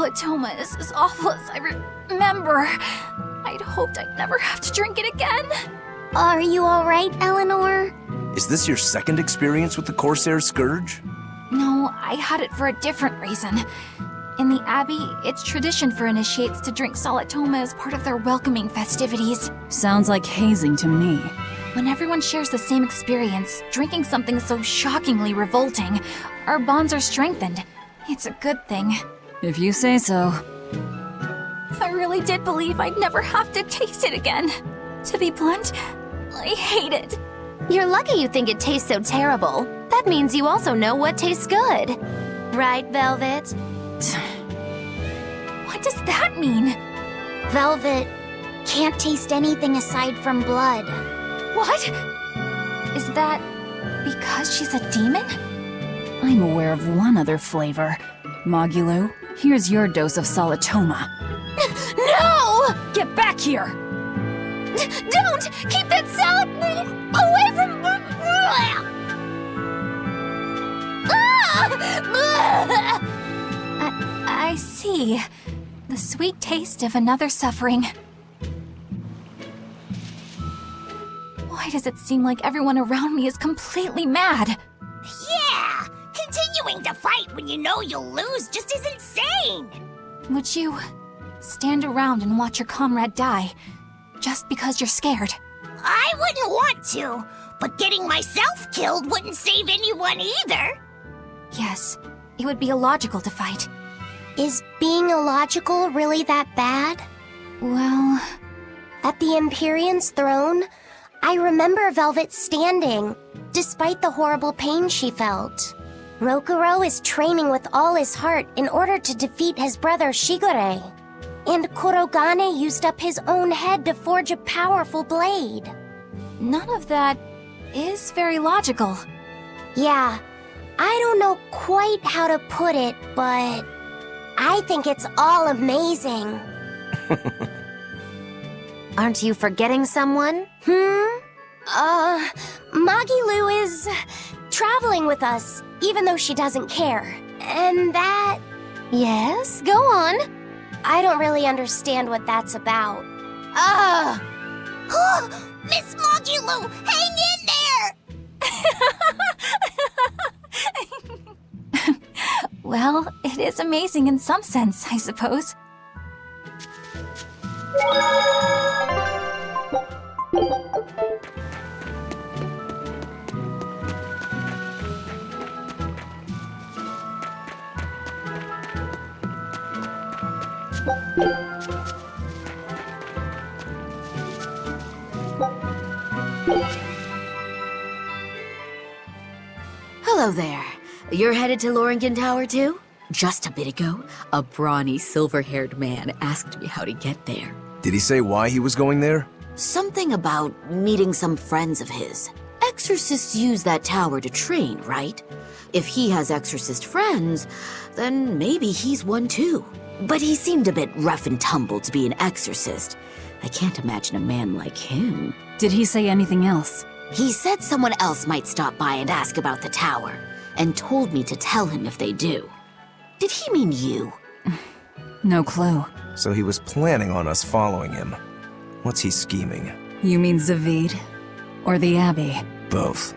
Salatoma is as awful as I remember. I'd hoped I'd never have to drink it again. Are you alright, Eleanor? Is this your second experience with the Corsair Scourge? No, I had it for a different reason. In the Abbey, it's tradition for initiates to drink Salatoma as part of their welcoming festivities. Sounds like hazing to me. When everyone shares the same experience, drinking something so shockingly revolting, our bonds are strengthened. It's a good thing. If you say so. I really did believe I'd never have to taste it again. To be blunt, I hate it. You're lucky you think it tastes so terrible. That means you also know what tastes good. Right, Velvet? What does that mean? Velvet can't taste anything aside from blood. What? Is that because she's a demon? I'm aware of one other flavor. Magulu, here's your dose of Salatoma. No! Get back here! Don't! Keep that salad away from... I see. The sweet taste of another suffering. Why does it seem like everyone around me is completely mad? Yeah! Continuing to fight when you know you'll lose just is insane! Would you stand around and watch your comrade die, just because you're scared? I wouldn't want to, but getting myself killed wouldn't save anyone either. Yes, it would be illogical to fight. Is being illogical really that bad? Well... At the Empyrean's throne, I remember Velvet standing, despite the horrible pain she felt. Rokuro is training with all his heart in order to defeat his brother Shigure. And Kurogane used up his own head to forge a powerful blade. None of that is very logical. Yeah, I don't know quite how to put it, but I think it's all amazing. Aren't you forgetting someone? Magilu is traveling with us, even though she doesn't care. And that... Yes, go on. I don't really understand what that's about. Miss Mogulu, hang in there! Well, it is amazing in some sense, I suppose. Hello there. You're headed to Loringen Tower too? Just a bit ago, a brawny, silver-haired man asked me how to get there. Did he say why he was going there? Something about meeting some friends of his. Exorcists use that tower to train, right? If he has exorcist friends, then maybe he's one too. But he seemed a bit rough and tumble to be an exorcist. I can't imagine a man like him. Did he say anything else? He said someone else might stop by and ask about the tower, and told me to tell him if they do. Did he mean you? No clue. So he was planning on us following him. What's he scheming? You mean Zavid? Or the Abbey? Both.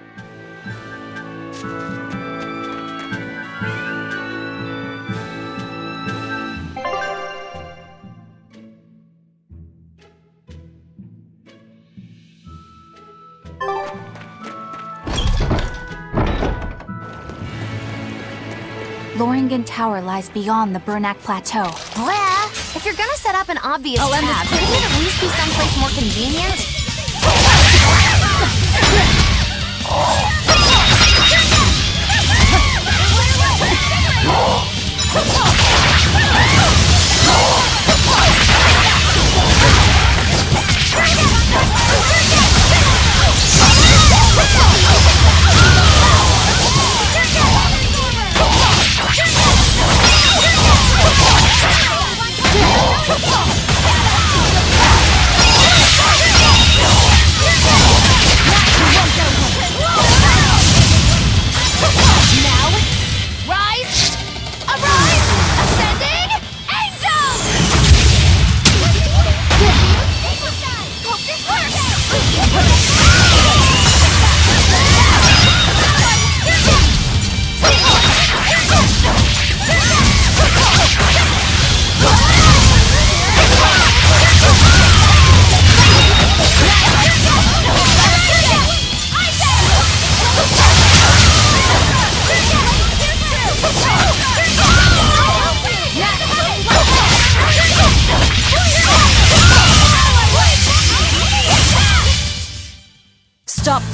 Loringen Tower lies beyond the Bernac Plateau. Well, if you're gonna set up an obvious I'll end this trap, couldn't it at least be someplace more convenient?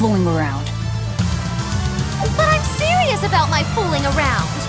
fooling around. But I'm serious about my fooling around!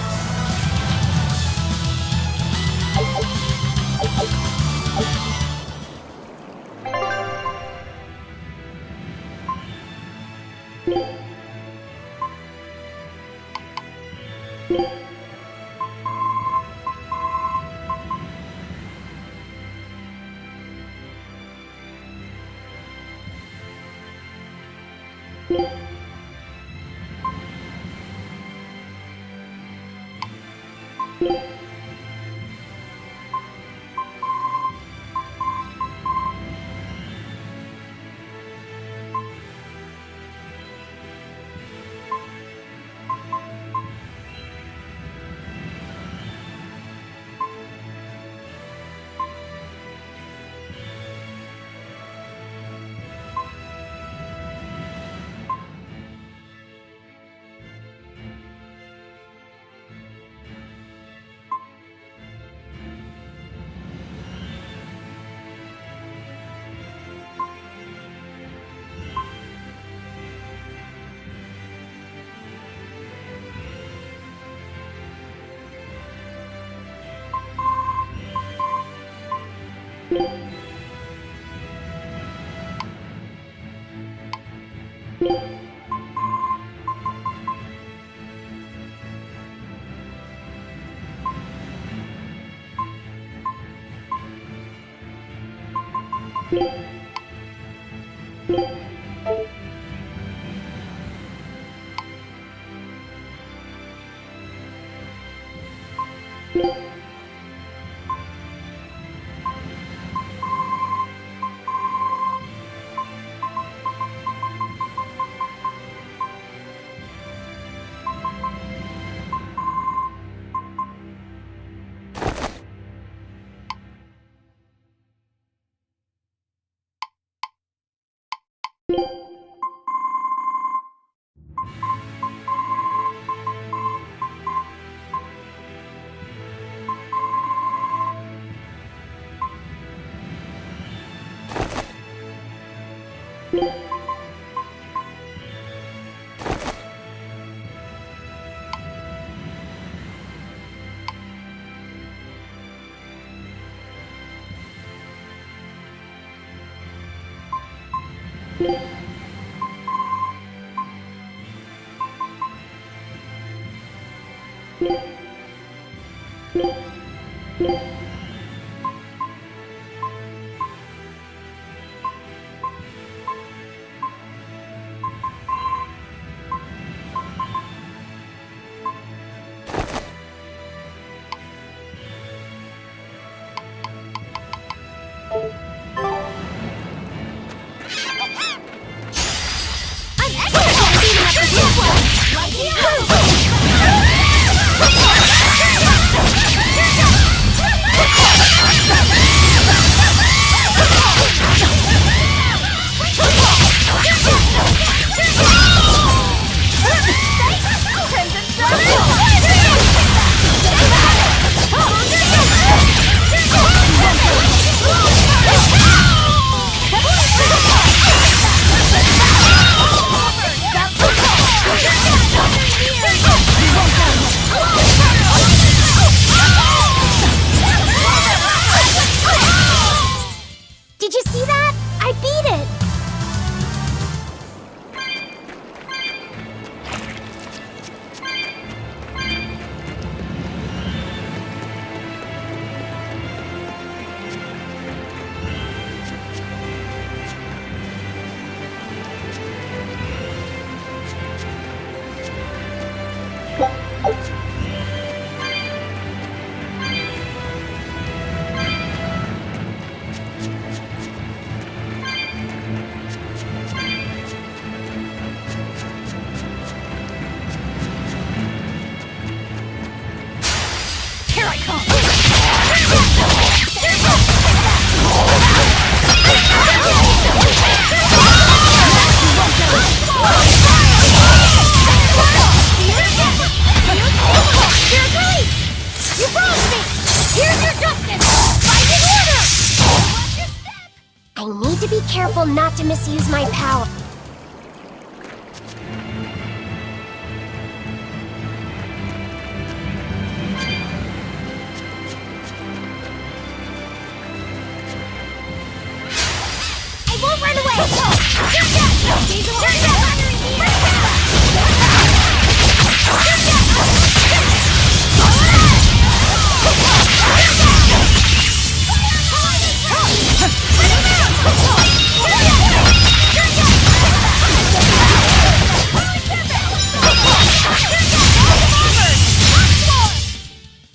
I need to be careful not to misuse my power.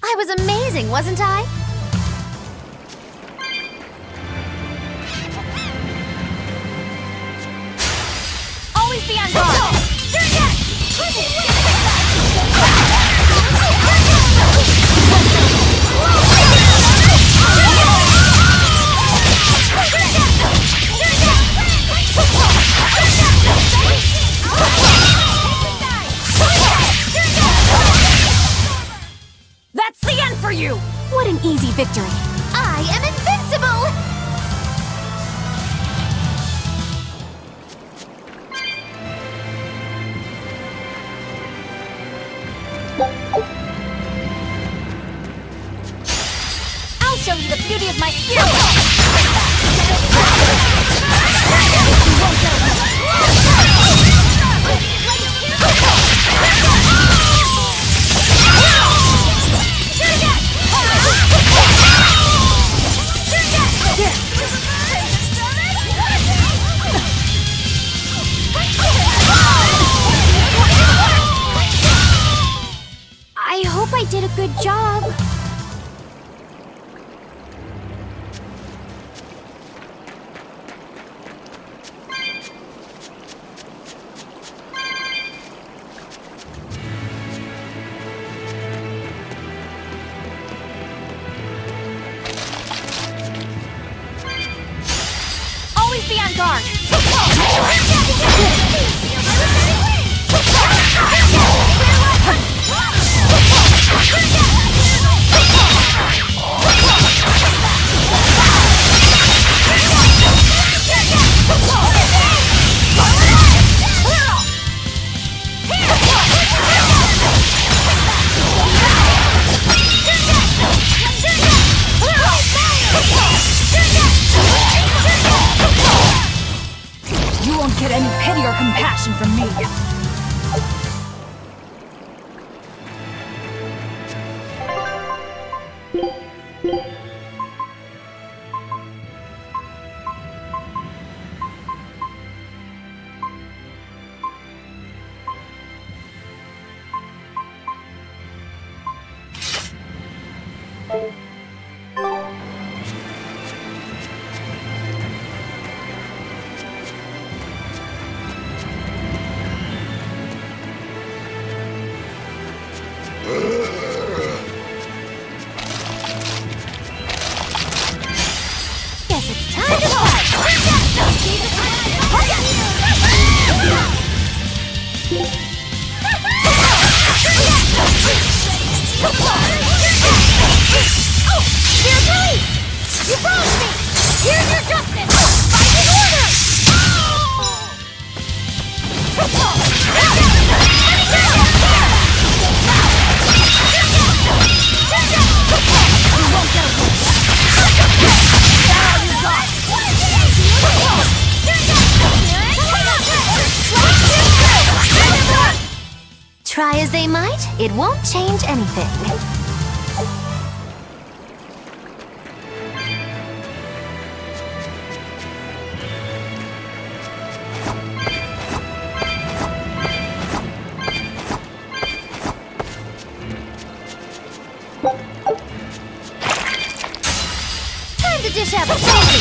I was amazing, wasn't I? Always be on guard! That's the end for you! What an easy victory! I am invincible! I'll show you the beauty of my spirit! I hope I did a good job. Always be on guard! You won't get any pity or compassion from me. Guess it's time to fight! Spirit police! You froze me! Here's your justice! Fighting order! Try as they might, it won't change anything. Time to dish out the trophy!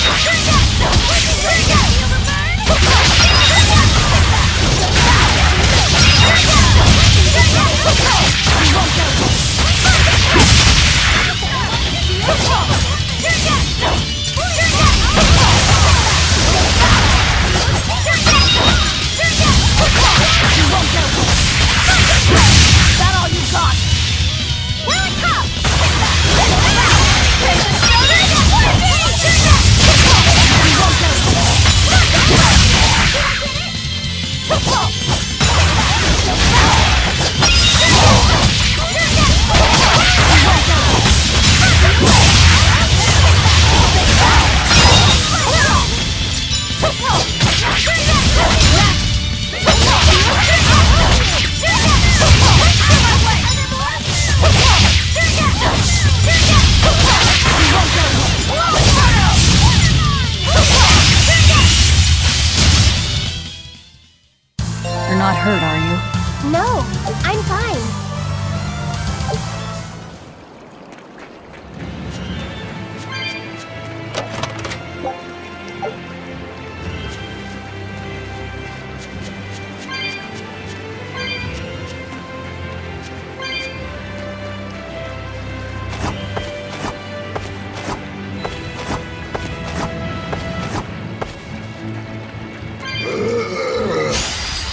I'm fine.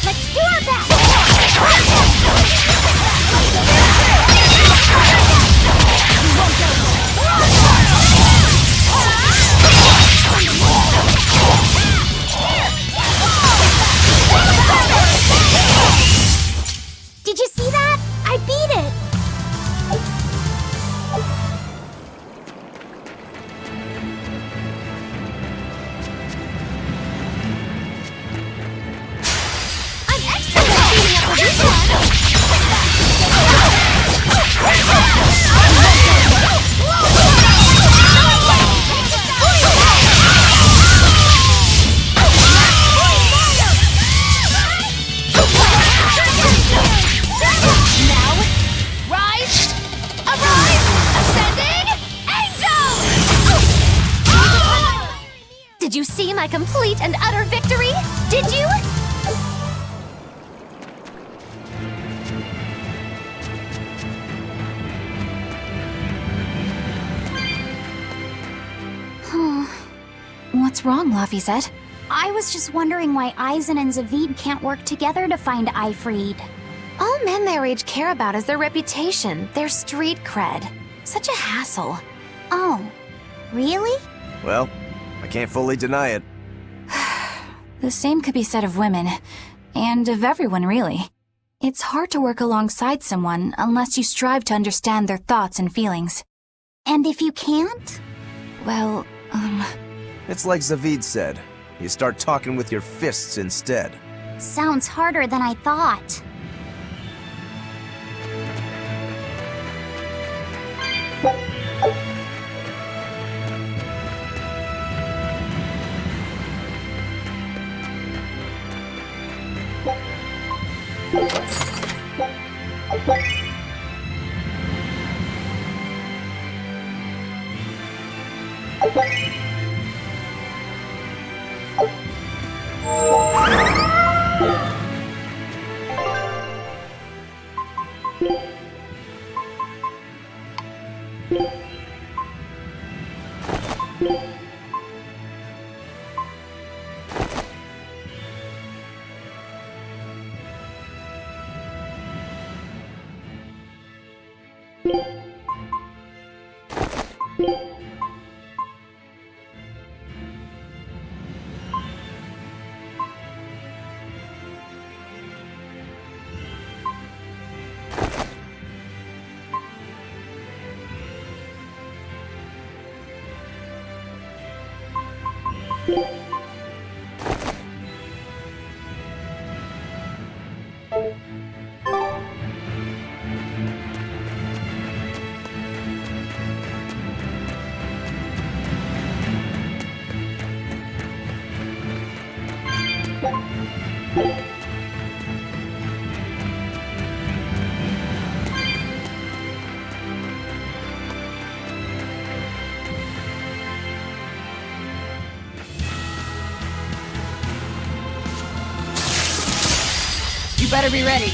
Let's do our best! Did you see that? I beat it! I'm extra good at beating up a weak Now, rise! Arise! Ascending! Angel! Did you see my complete and utter victory? Did you? What's wrong, Lafayette? I was just wondering why Eizen and Zavid can't work together to find Eifried. All men their age care about is their reputation, their street cred. Such a hassle. Oh, really? Well, I can't fully deny it. The same could be said of women, and of everyone, really. It's hard to work alongside someone unless you strive to understand their thoughts and feelings. And if you can't? Well, It's like Zavid said. You start talking with your fists instead. Sounds harder than I thought. You better be ready.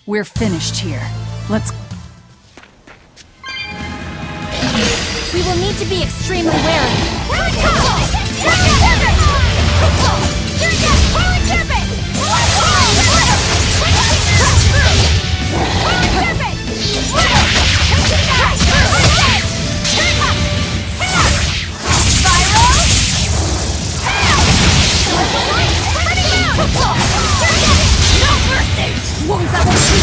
We're finished here. Let's... We will need to be extremely wary. wounds that will heal.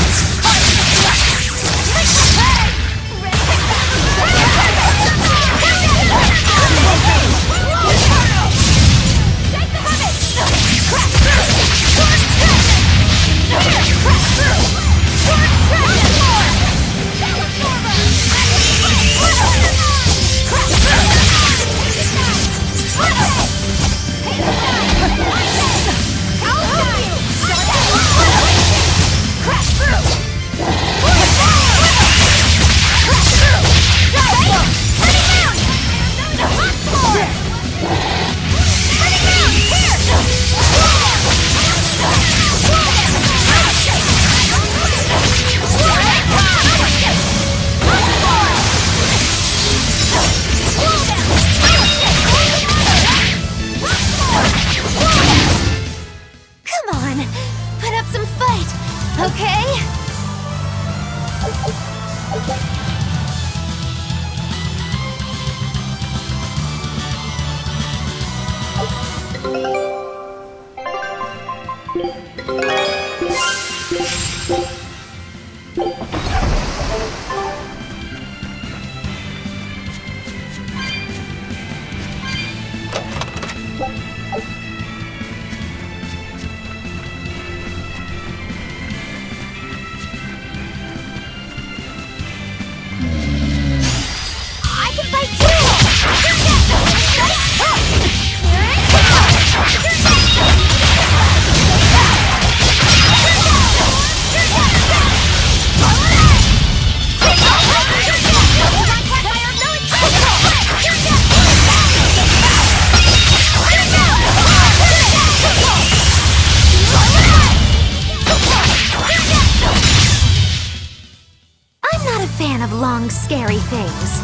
Scary things.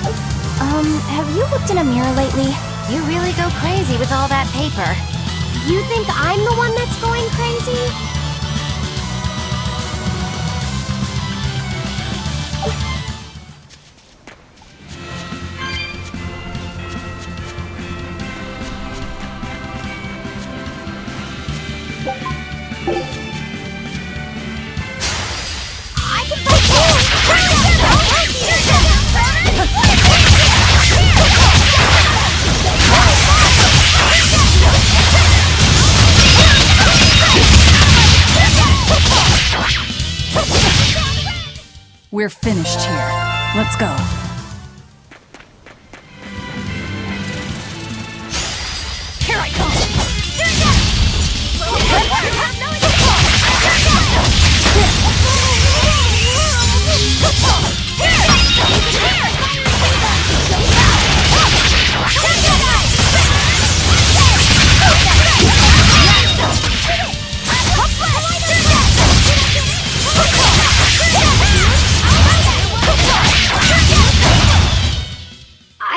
Have you looked in a mirror lately? You really go crazy with all that paper. You think I'm the one that's going crazy? We're finished here. Let's go. Here I come!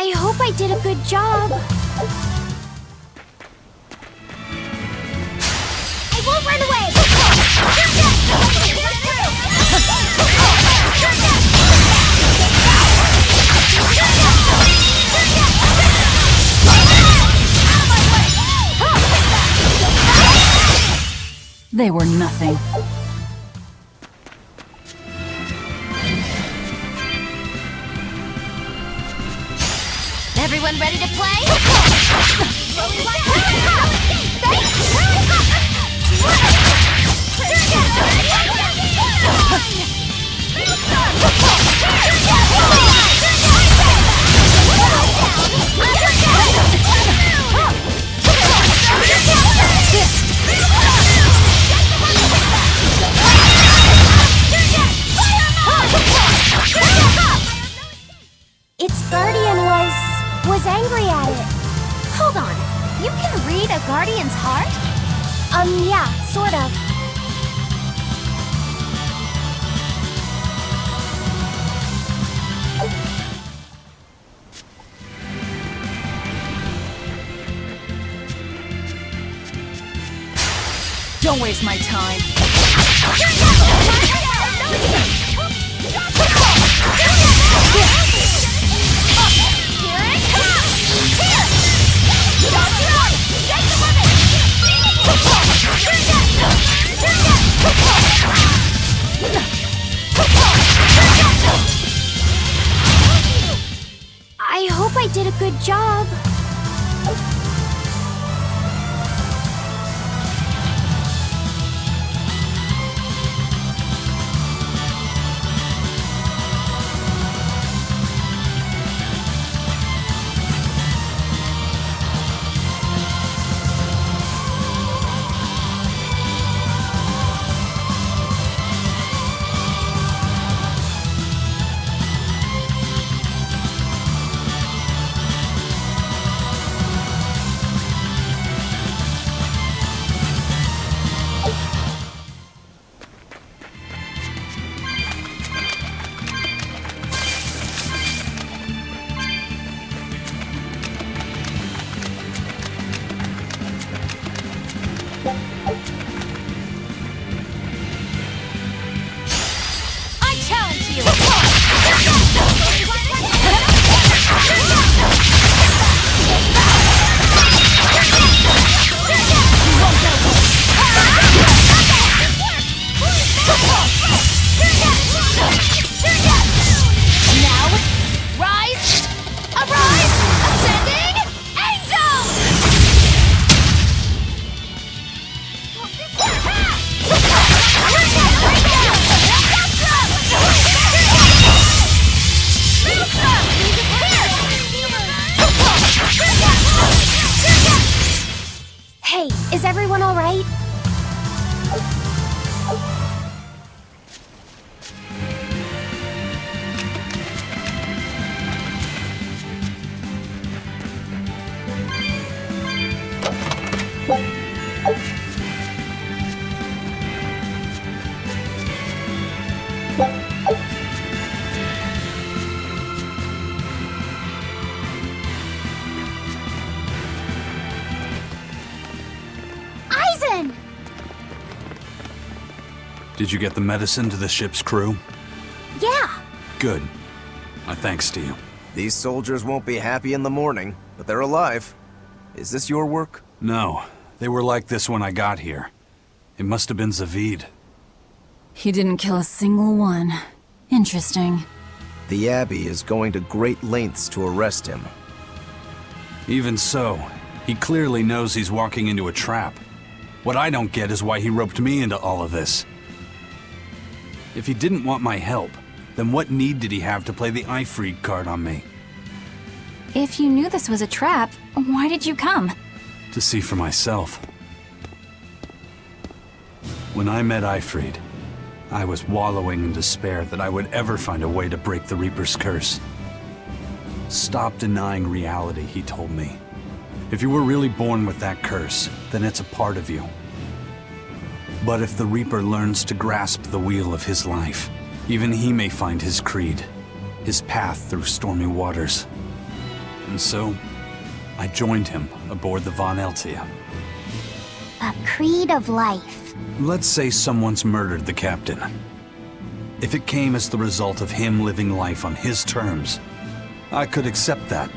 I hope I did a good job. I won't run away! They were nothing. Everyone ready to play? Its guardian was angry at it. Hold on. You can read a guardian's heart? Yeah, sort of. Don't waste my time. a good job. Hey, is everyone all right? Eizen! Did you get the medicine to the ship's crew? Yeah. Good. My thanks to you. These soldiers won't be happy in the morning, but they're alive. Is this your work? No, they were like this when I got here. It must have been Zavid. He didn't kill a single one. Interesting. The Abbey is going to great lengths to arrest him. Even so, he clearly knows he's walking into a trap. What I don't get is why he roped me into all of this. If he didn't want my help, then what need did he have to play the Eifried card on me? If you knew this was a trap, why did you come? To see for myself. When I met Eifried, I was wallowing in despair that I would ever find a way to break the Reaper's curse. Stop denying reality, he told me. If you were really born with that curse, then it's a part of you. But if the Reaper learns to grasp the wheel of his life, even he may find his creed, his path through stormy waters. And so, I joined him aboard the Von Eltia. A creed of life. Let's say someone's murdered the captain. If it came as the result of him living life on his terms, I could accept that.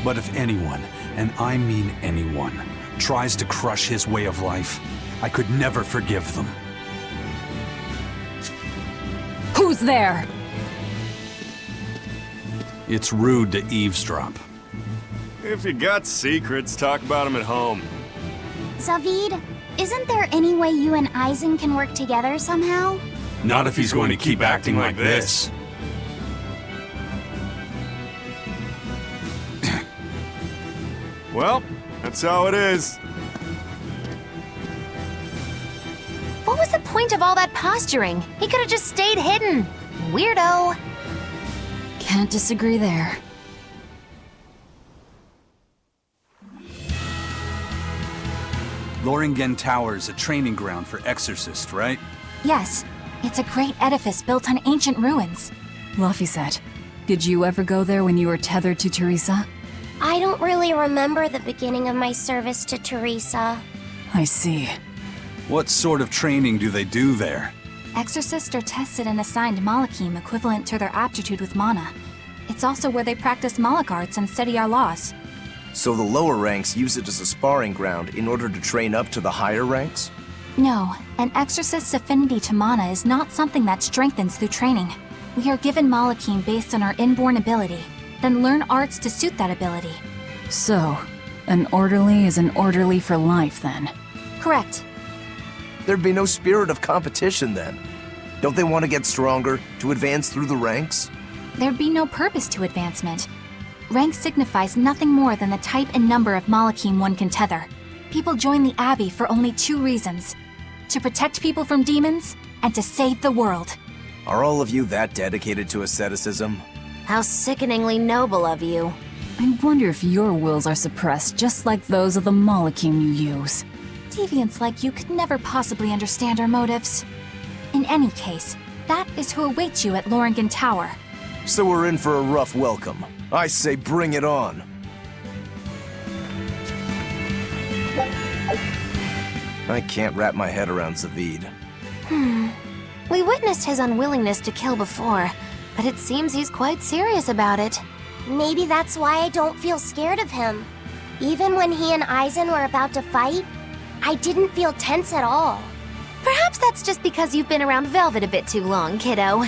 But if anyone, and I mean anyone, tries to crush his way of life, I could never forgive them. Who's there? It's rude to eavesdrop. If you got secrets, talk about them at home. Zavid, isn't there any way you and Eizen can work together somehow? Not if he's going to keep acting like this. Well, that's how it is. What was the point of all that posturing? He could have just stayed hidden. Weirdo. Can't disagree there. Loringen Tower's a training ground for exorcists, right? Yes, it's a great edifice built on ancient ruins. Laphicet, did you ever go there when you were tethered to Teresa? I don't really remember the beginning of my service to Teresa. I see. What sort of training do they do there? Exorcists are tested and assigned Malachim equivalent to their aptitude with mana. It's also where they practice Malach arts and study our laws. So the lower ranks use it as a sparring ground in order to train up to the higher ranks? No, an exorcist's affinity to mana is not something that strengthens through training. We are given Malachim based on our inborn ability, then learn arts to suit that ability. So, an orderly is an orderly for life then. Correct. There'd be no spirit of competition then. Don't they want to get stronger, to advance through the ranks? There'd be no purpose to advancement. Rank signifies nothing more than the type and number of Malachim one can tether. People join the Abbey for only 2 reasons: to protect people from demons, and to save the world. Are all of you that dedicated to asceticism? How sickeningly noble of you. I wonder if your wills are suppressed just like those of the Malachim you use. Deviants like you could never possibly understand our motives. In any case, that is who awaits you at Loringen Tower. So we're in for a rough welcome. I say bring it on. I can't wrap my head around Zavid. We witnessed his unwillingness to kill before, but it seems he's quite serious about it. Maybe that's why I don't feel scared of him. Even when he and Eizen were about to fight, I didn't feel tense at all. Perhaps that's just because you've been around Velvet a bit too long, kiddo.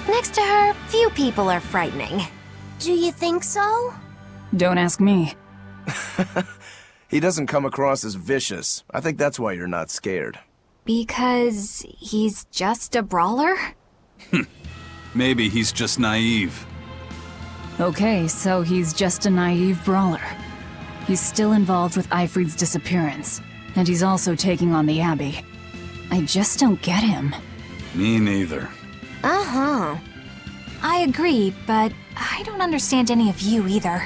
Next to her, few people are frightening. Do you think so? Don't ask me. He doesn't come across as vicious. I think that's why you're not scared. Because he's just a brawler? Maybe he's just naive. Okay, so he's just a naive brawler. He's still involved with Eifried's disappearance, and he's also taking on the Abbey. I just don't get him. Me neither. Uh-huh. I agree, but I don't understand any of you either.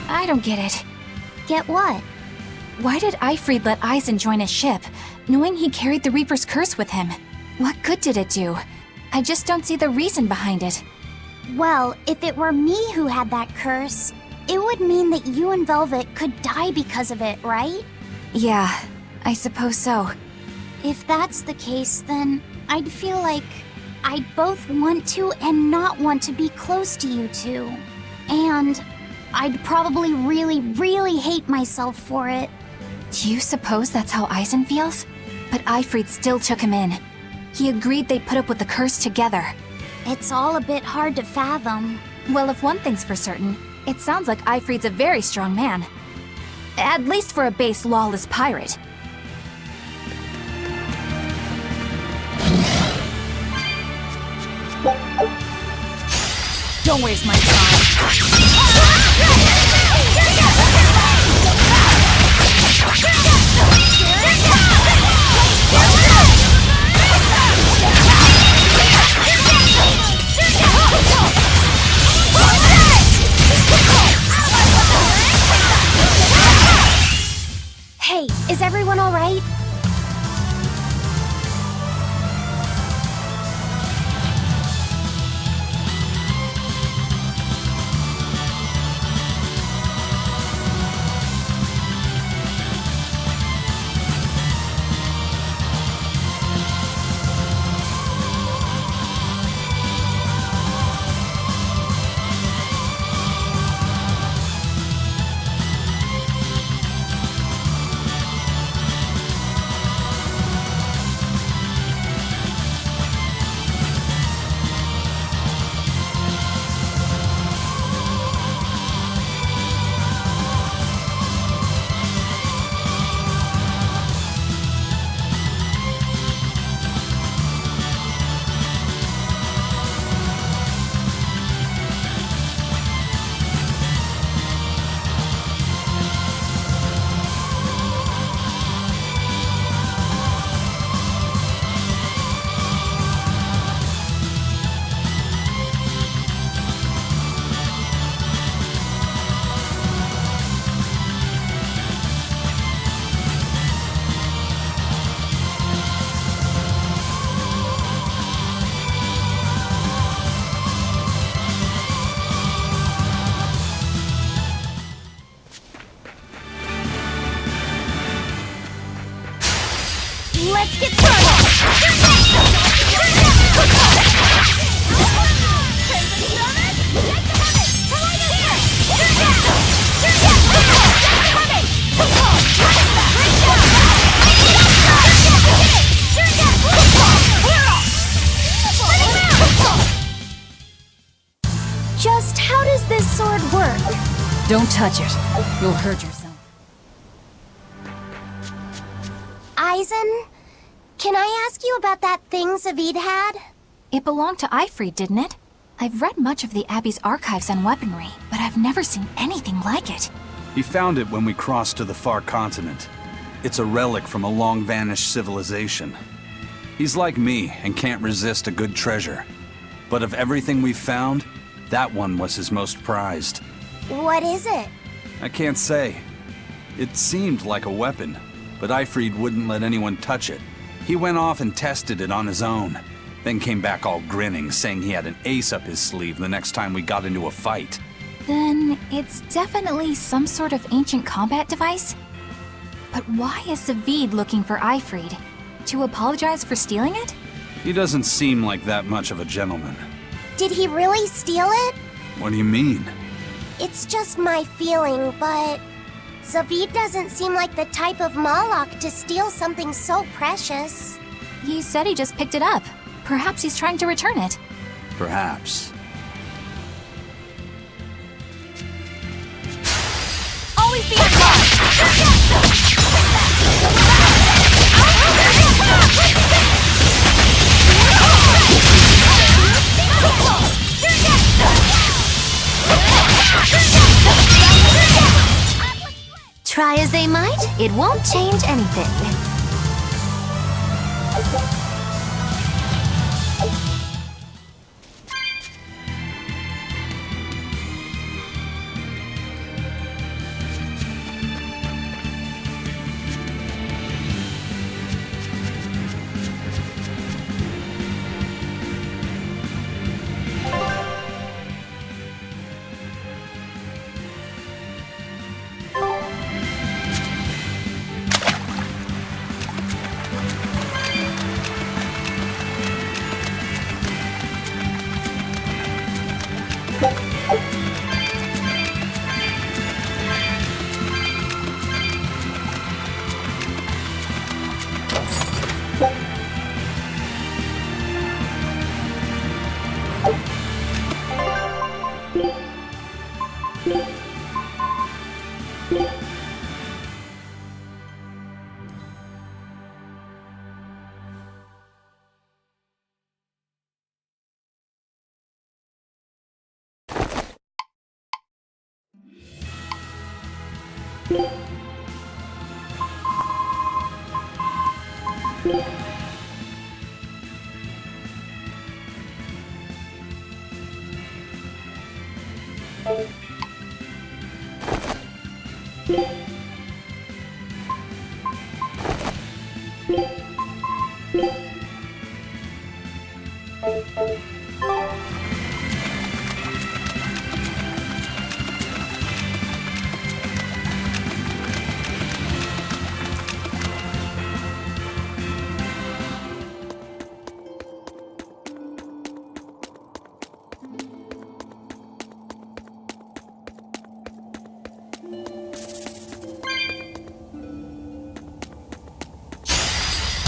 I don't get it. Get what? Why did Eifried let Eizen join his ship, knowing he carried the Reaper's curse with him? What good did it do? I just don't see the reason behind it. Well, if it were me who had that curse, it would mean that you and Velvet could die because of it, right? Yeah, I suppose so. If that's the case, then I'd feel like I'd both want to and not want to be close to you two. And I'd probably really hate myself for it. Do you suppose that's how Eizen feels? But Eifried still took him in. He agreed they'd put up with the curse together. It's all a bit hard to fathom. Well, if one thing's for certain, it sounds like Eifried's a very strong man. At least for a base lawless pirate. Don't waste my time. Hey, is everyone all right? Let's get Just how does this sword work? Don't touch it. You'll hurt yourself. Eizen, can I ask you about that thing Zavid had? It belonged to Eifried, didn't it? I've read much of the Abbey's archives on weaponry, but I've never seen anything like it. He found it when we crossed to the far continent. It's a relic from a long-vanished civilization. He's like me and can't resist a good treasure. But of everything we've found, that one was his most prized. What is it? I can't say. It seemed like a weapon, but Eifried wouldn't let anyone touch it. He went off and tested it on his own, then came back all grinning, saying he had an ace up his sleeve the next time we got into a fight. Then it's definitely some sort of ancient combat device? But why is Zavid looking for Eifried? To apologize for stealing it? He doesn't seem like that much of a gentleman. Did he really steal it? What do you mean? It's just my feeling, but Zavid doesn't seem like the type of Malak to steal something so precious. He said he just picked it up. Perhaps he's trying to return it. Perhaps. always be on guard! Try as they might, it won't change anything.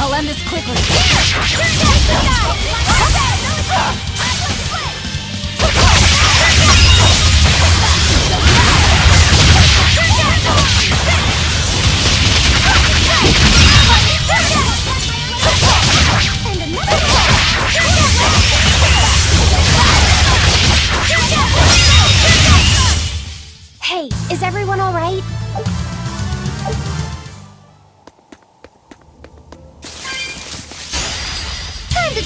I'll end this quickly. Hey, is everyone all right? Time to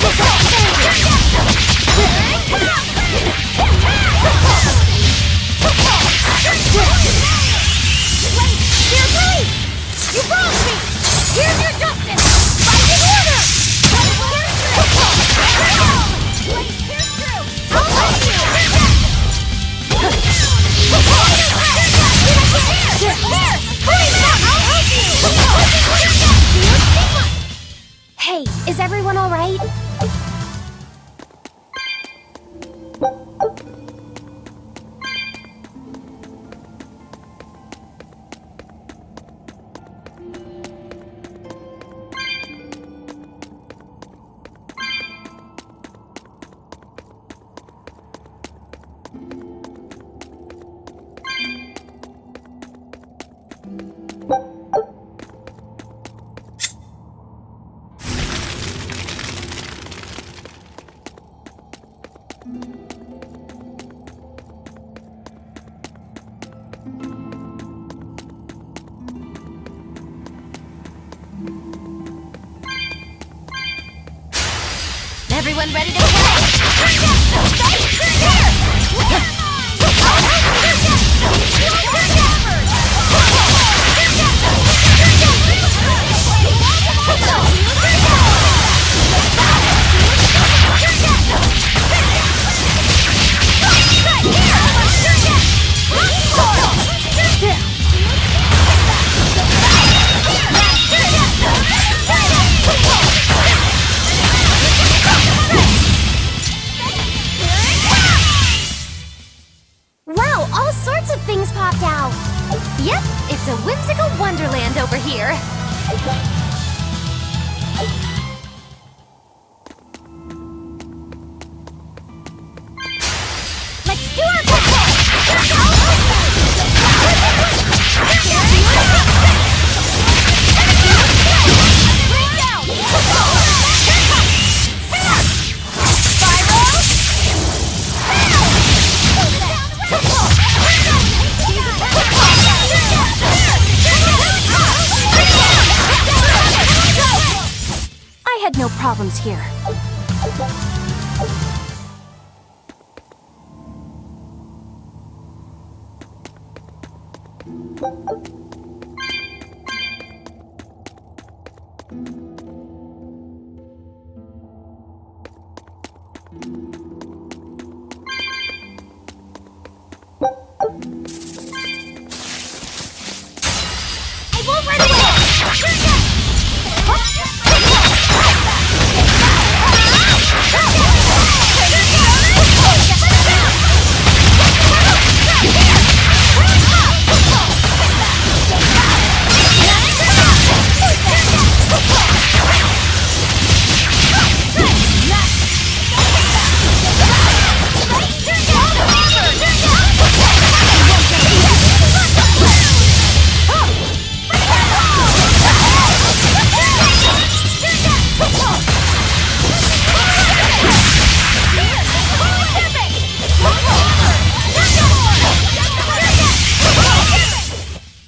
Everyone ready to Wow, all sorts of things popped out! Yep, it's a whimsical wonderland over here. Let's do our best! I had no problems here. I won't run away!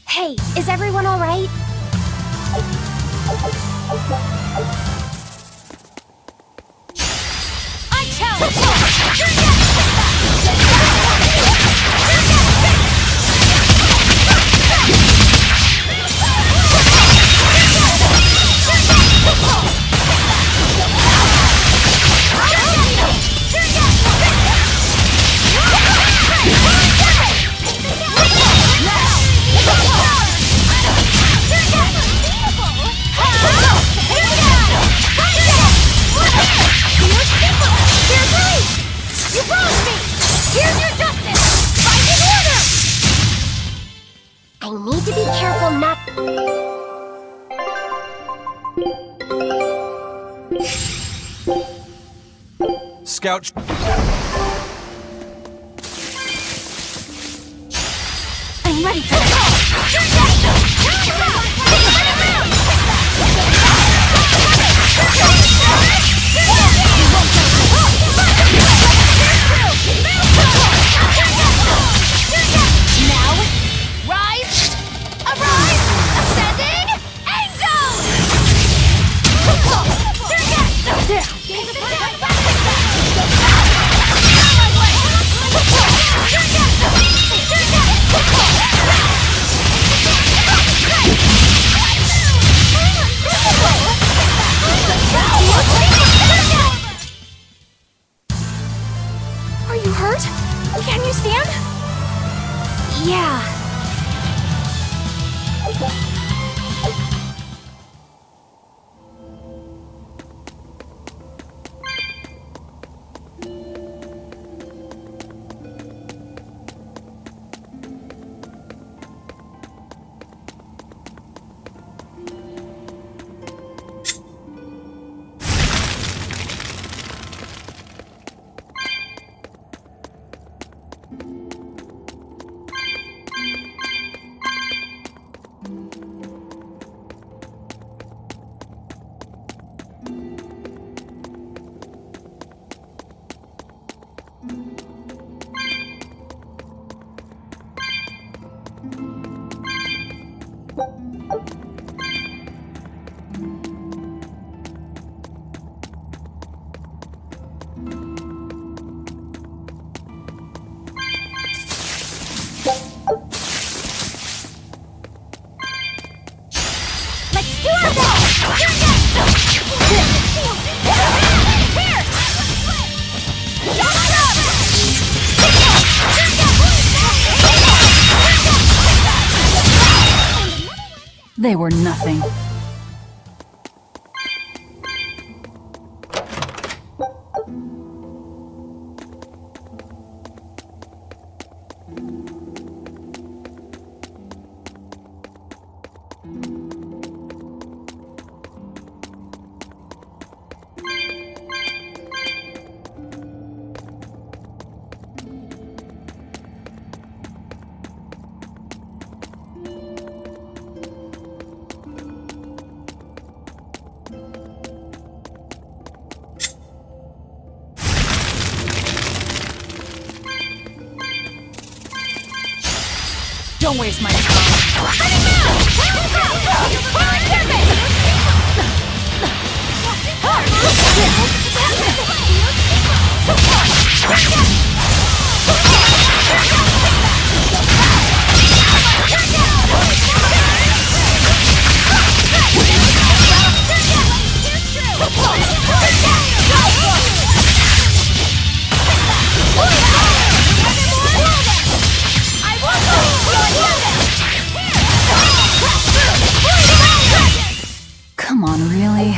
Hey, is everyone all right? I challenge! I need to be careful not... Scout. I'm ready for this. Are you hurt? Can you stand? Yeah. They were nothing. Don't waste my time. Come on, really?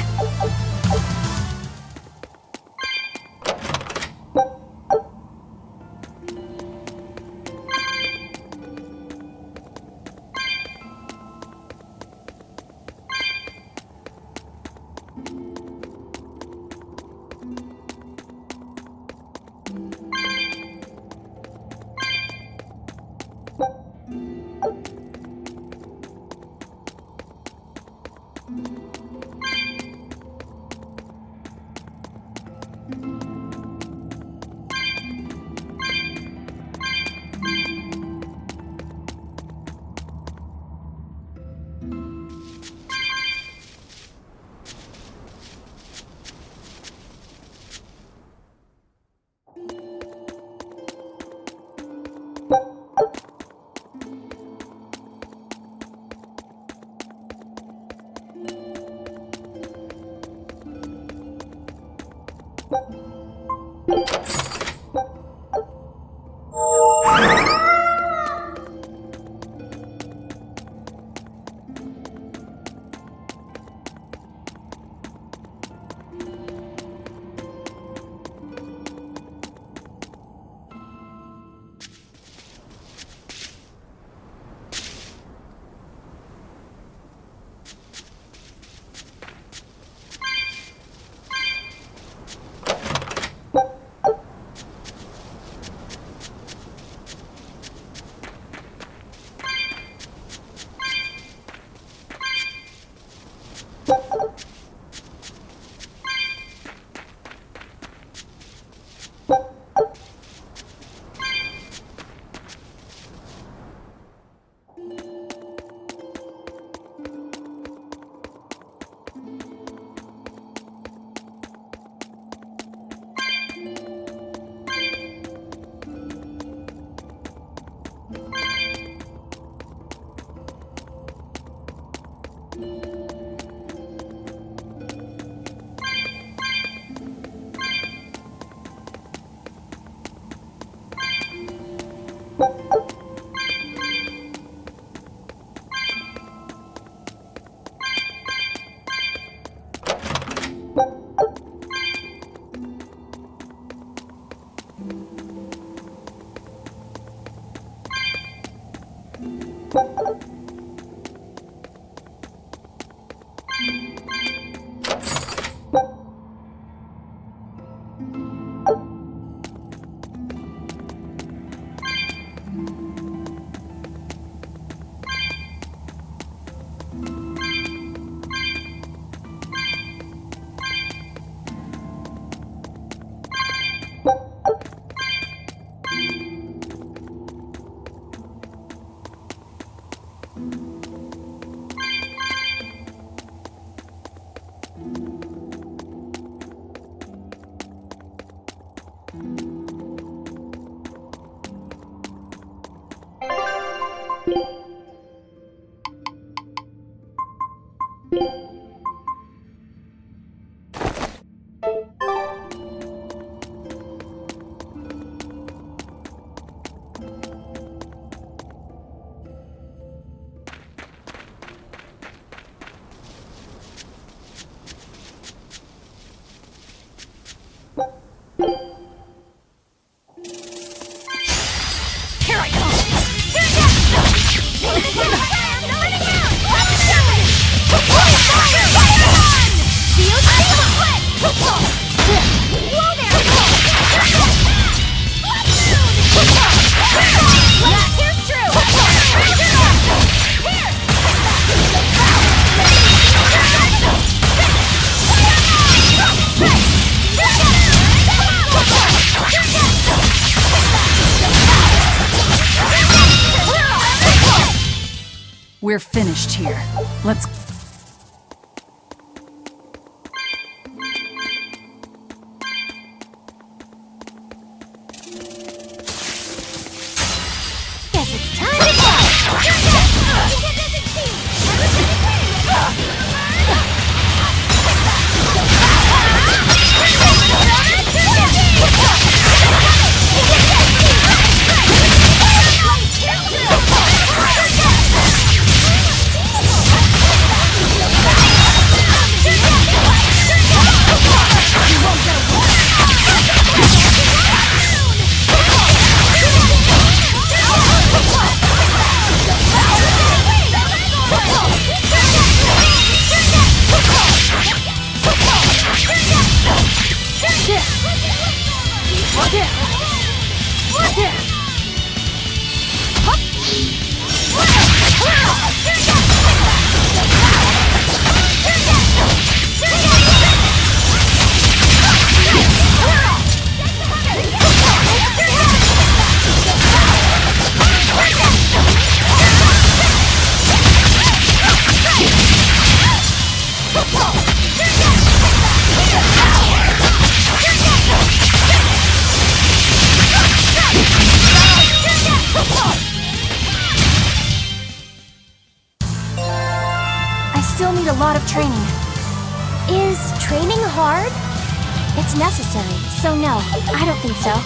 We're finished here. Let's... Guess it's time to go! Need a lot of training. Is training hard? It's necessary, so no, I don't think so.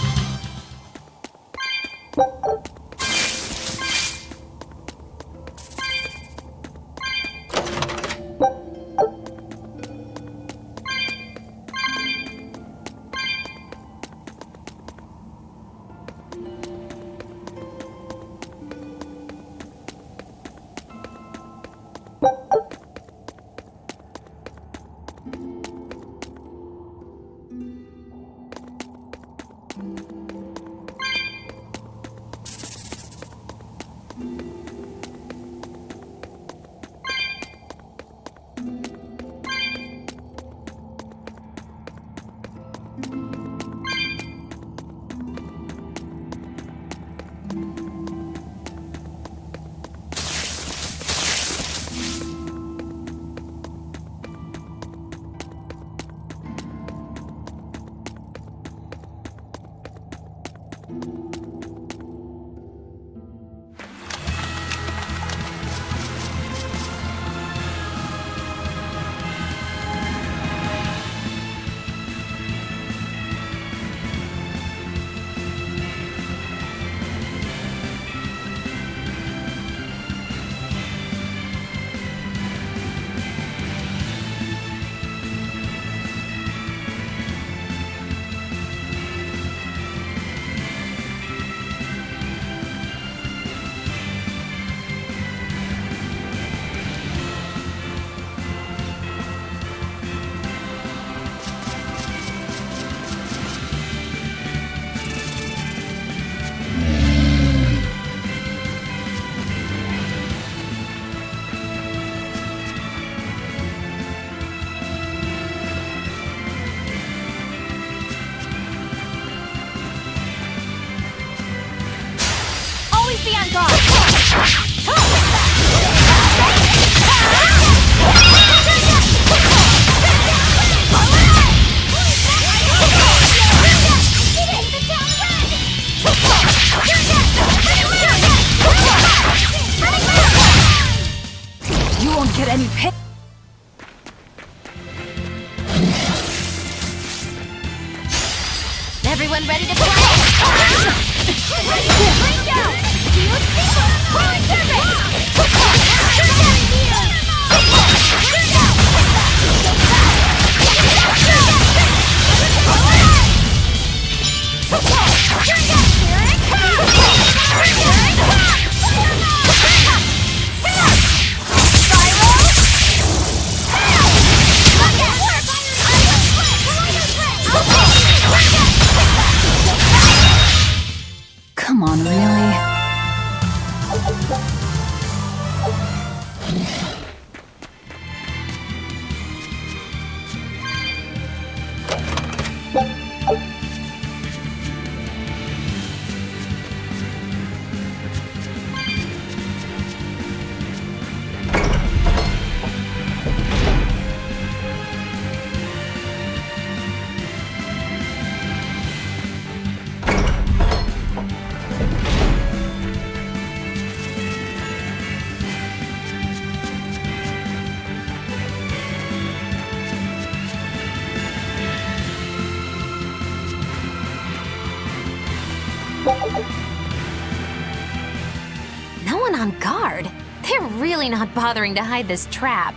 on guard. They're really not bothering to hide this trap.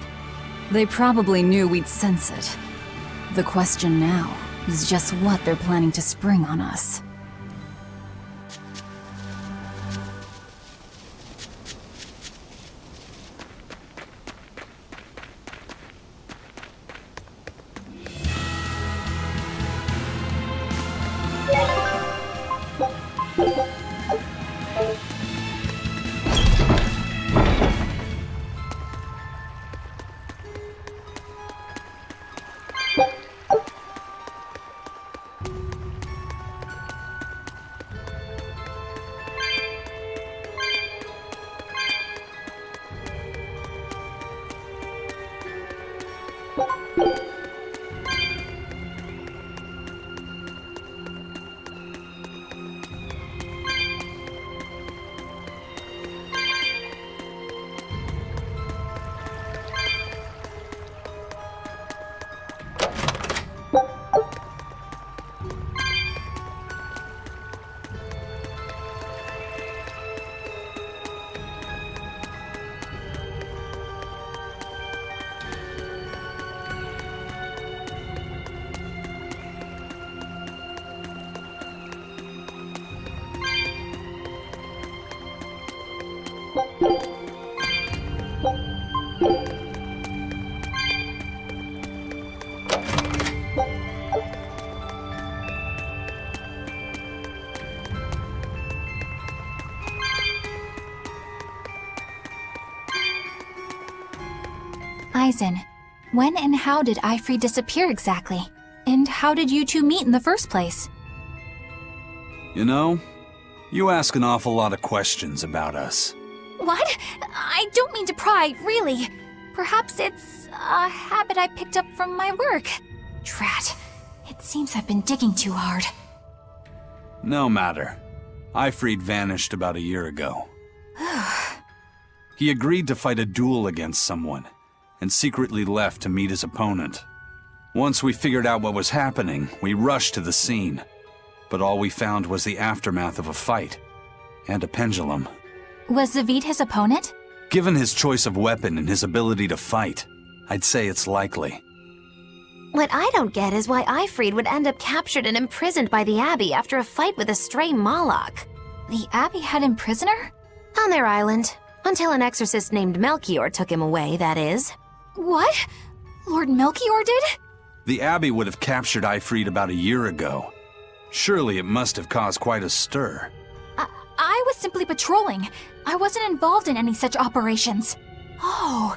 They probably knew we'd sense it. The question now is just what they're planning to spring on us. Eizen, when and how did Eifried disappear exactly? And how did you two meet in the first place? You know, you ask an awful lot of questions about us. What? I don't mean to pry, really. Perhaps it's a habit I picked up from my work. Drat. It seems I've been digging too hard. No matter. Eifried vanished about a year ago. He agreed to fight a duel against someone, and secretly left to meet his opponent. Once we figured out what was happening, we rushed to the scene. But all we found was the aftermath of a fight, and a pendulum. Was Zavid his opponent? Given his choice of weapon and his ability to fight, I'd say it's likely. What I don't get is why Eifried would end up captured and imprisoned by the Abbey after a fight with a stray Moloch. The Abbey had him prisoner? On their island. Until an exorcist named Melchior took him away, that is. What? Lord Melchior did? The Abbey would have captured Eifried about a year ago. Surely it must have caused quite a stir. I was simply patrolling. I wasn't involved in any such operations. Oh,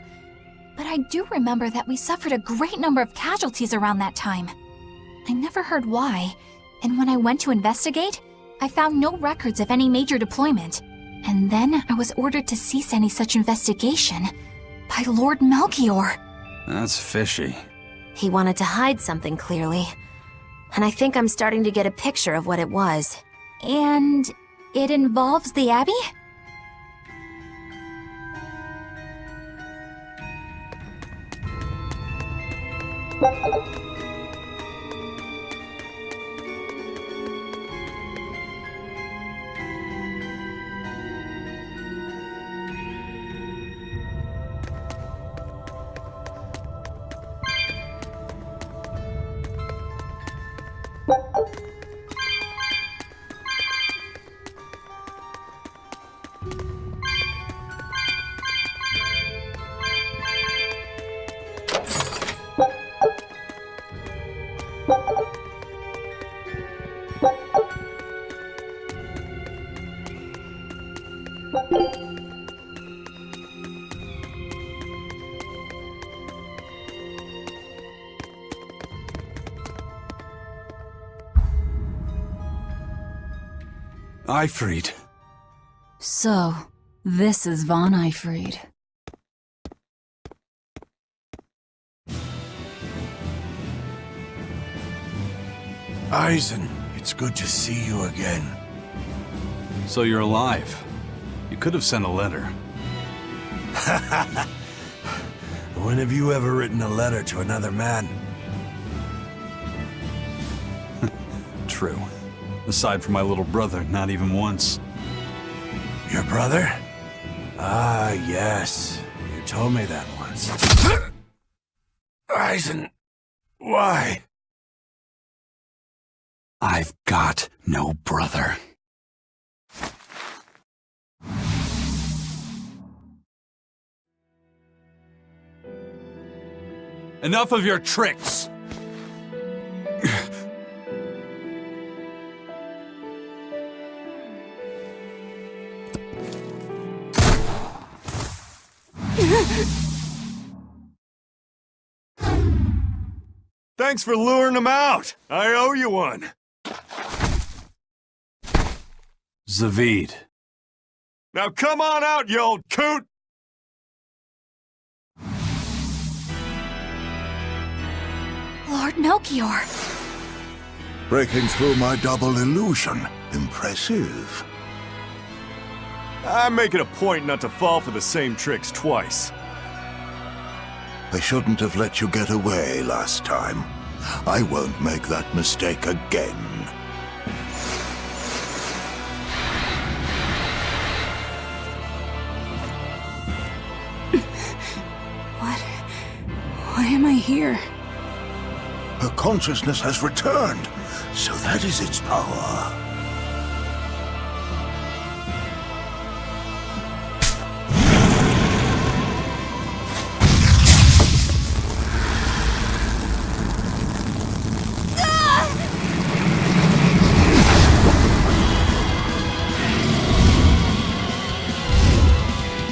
but I do remember that we suffered a great number of casualties around that time. I never heard why, and when I went to investigate, I found no records of any major deployment. And then I was ordered to cease any such investigation by Lord Melchior. That's fishy. He wanted to hide something, clearly. And I think I'm starting to get a picture of what it was. And it involves the Abbey? Eifried. So, this is Von Eifried. Eizen, it's good to see you again. So you're alive. You could have sent a letter. When have you ever written a letter to another man? True. Aside from my little brother, not even once. Your brother? Ah, yes. You told me that once. Eizen, why? I've got no brother. Enough of your tricks! Thanks for luring him out. I owe you one. Zavid. Now come on out, you old coot! Lord Melchior. Breaking through my double illusion. Impressive. I make it a point not to fall for the same tricks twice. I shouldn't have let you get away last time. I won't make that mistake again. Why am I here? Her consciousness has returned, so that is its power.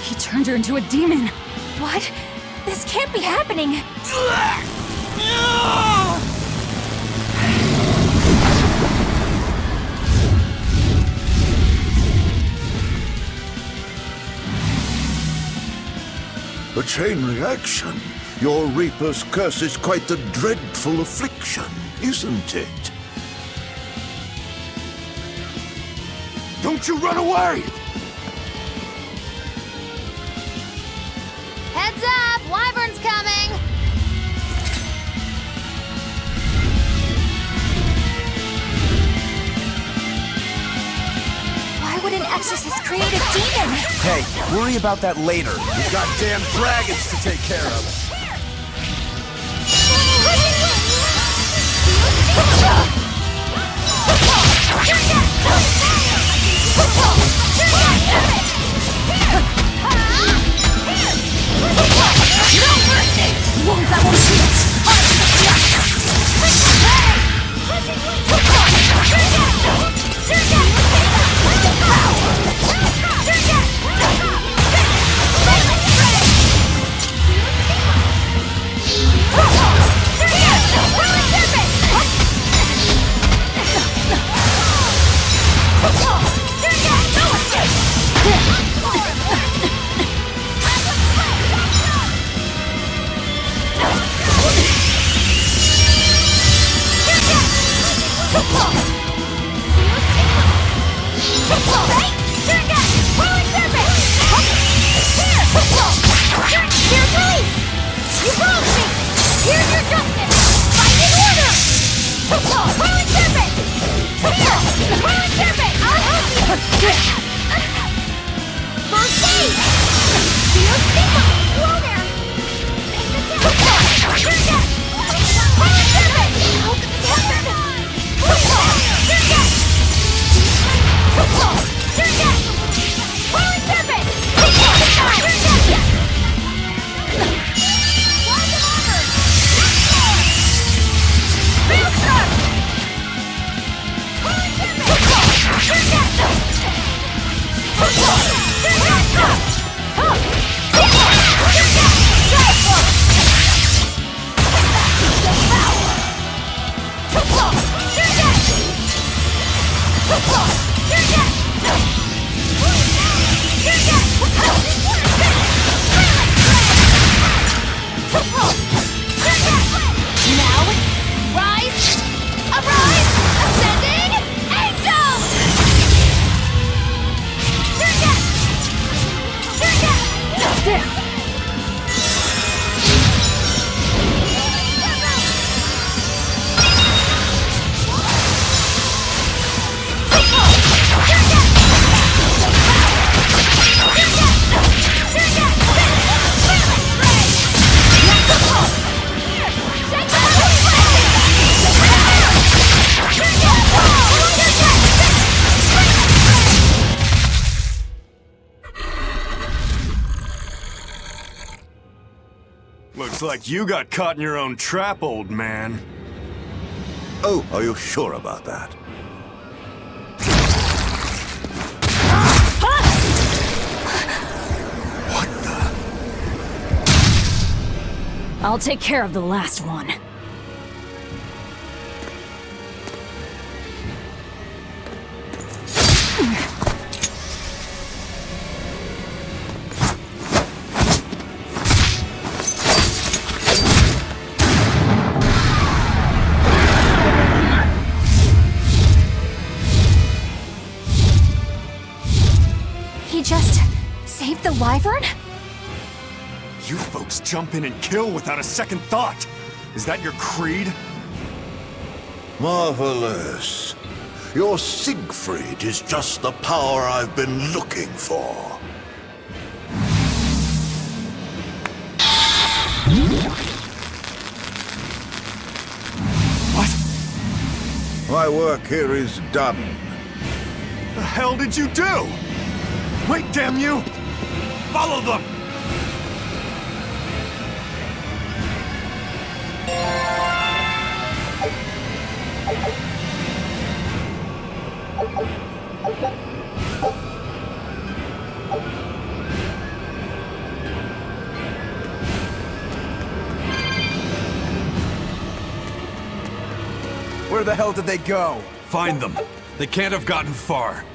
He turned her into a demon. What? This can't be happening. A chain reaction. Your Reaper's curse is quite a dreadful affliction, isn't it? Don't you run away! Heads up! Wyvern's coming! Why would an exorcist create a demon? Hey, worry about that later. We've got damn dragons to take care of. Looks like you got caught in your own trap, old man. Oh, are you sure about that? I'll take care of the last one. He just saved the wyvern? You folks jump in and kill without a second thought. Is that your creed? Marvelous. Your Siegfried is just the power I've been looking for. What? My work here is done. The hell did you do? Wait, damn you! Follow them! Where the hell did they go? Find them. They can't have gotten far.